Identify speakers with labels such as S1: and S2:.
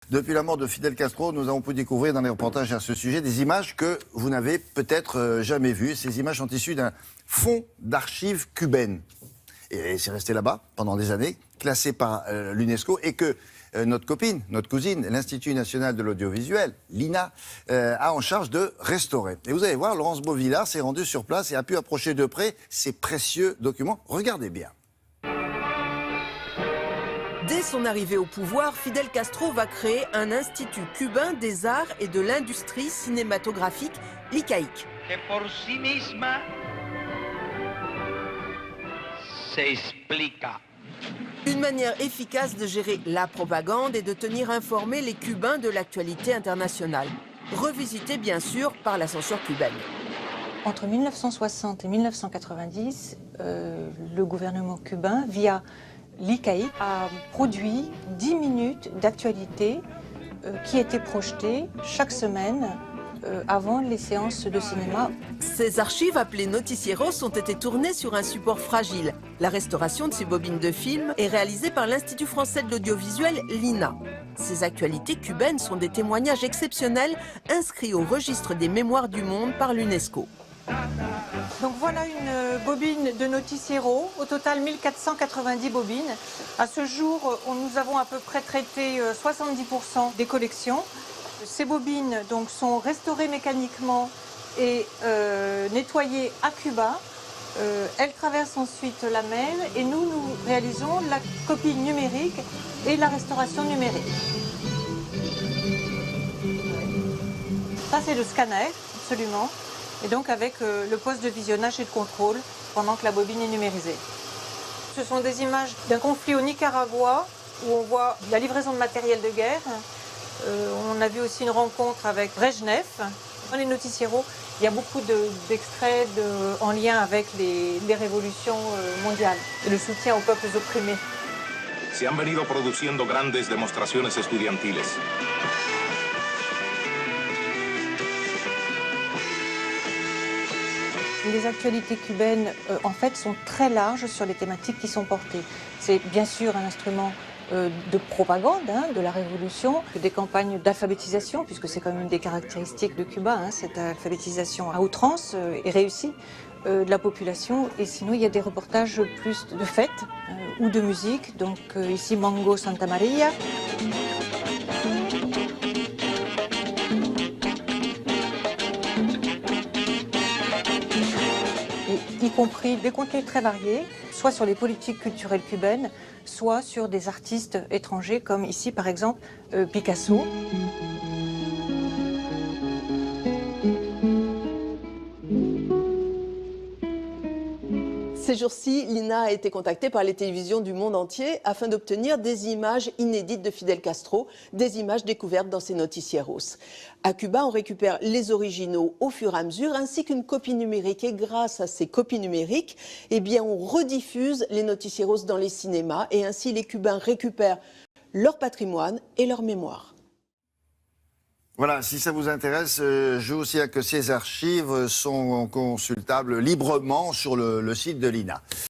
S1: Depuis la mort de Fidel Castro, nous avons pu découvrir dans les reportages à ce sujet des images que vous n'avez peut-être jamais vues. Ces images sont issues d'un fonds d'archives cubaines. Et c'est resté là-bas pendant des années, classé par l'UNESCO, et que notre copine, notre cousine, l'Institut national de l'audiovisuel, l'INA, a en charge de restaurer. Et vous allez voir, Laurence Beauvillard s'est rendue sur place et a pu approcher de près ces précieux documents. Regardez bien.
S2: Dès son arrivée au pouvoir, Fidel Castro va créer un institut cubain des arts et de l'industrie cinématographique, l'ICAIC.
S3: Que por sí misma se explica.
S2: Une manière efficace de gérer la propagande et de tenir informés les Cubains de l'actualité internationale. Revisité bien sûr par la censure cubaine.
S4: Entre 1960 et 1990, le gouvernement cubain, via l'ICAIC, a produit 10 minutes d'actualité qui étaient projetées chaque semaine avant les séances de cinéma.
S2: Ces archives, appelées noticieros, ont été tournées sur un support fragile. La restauration de ces bobines de films est réalisée par l'Institut français de l'audiovisuel, l'INA. Ces actualités cubaines sont des témoignages exceptionnels inscrits au registre des mémoires du monde par l'UNESCO.
S4: Donc voilà une bobine de noticiero, au total 1490 bobines. À ce jour, nous avons à peu près traité 70% des collections. Ces bobines donc, sont restaurées mécaniquement et nettoyées à Cuba. Elles traversent ensuite la mer et nous réalisons la copie numérique et la restauration numérique. Ça c'est le scanner, absolument. Et donc avec le poste de visionnage et de contrôle pendant que la bobine est numérisée. Ce sont des images d'un conflit au Nicaragua où on voit la livraison de matériel de guerre. On a vu aussi une rencontre avec Brejnev. Dans les noticieros, il y a beaucoup d'extraits en lien avec les révolutions mondiales et le soutien aux peuples opprimés.
S5: Se han venido produciendo grandes demostraciones estudiantiles.
S4: Les actualités cubaines, en fait, sont très larges sur les thématiques qui sont portées. C'est bien sûr un instrument de propagande de la révolution, des campagnes d'alphabétisation, puisque c'est quand même une des caractéristiques de Cuba, cette alphabétisation à outrance et réussie de la population. Et sinon, il y a des reportages plus de fêtes ou de musique. Donc ici, Mango Santa Maria. Y compris des contenus très variés, soit sur les politiques culturelles cubaines, soit sur des artistes étrangers, comme ici par exemple Picasso.
S2: Ces jours-ci, l'INA a été contactée par les télévisions du monde entier afin d'obtenir des images inédites de Fidel Castro, des images découvertes dans ces noticieros. À Cuba, on récupère les originaux au fur et à mesure, ainsi qu'une copie numérique. Et grâce à ces copies numériques, eh bien, on rediffuse les noticieros dans les cinémas et ainsi les Cubains récupèrent leur patrimoine et leur mémoire.
S1: Voilà, si ça vous intéresse, je vous signale que ces archives sont consultables librement sur le site de l'INA.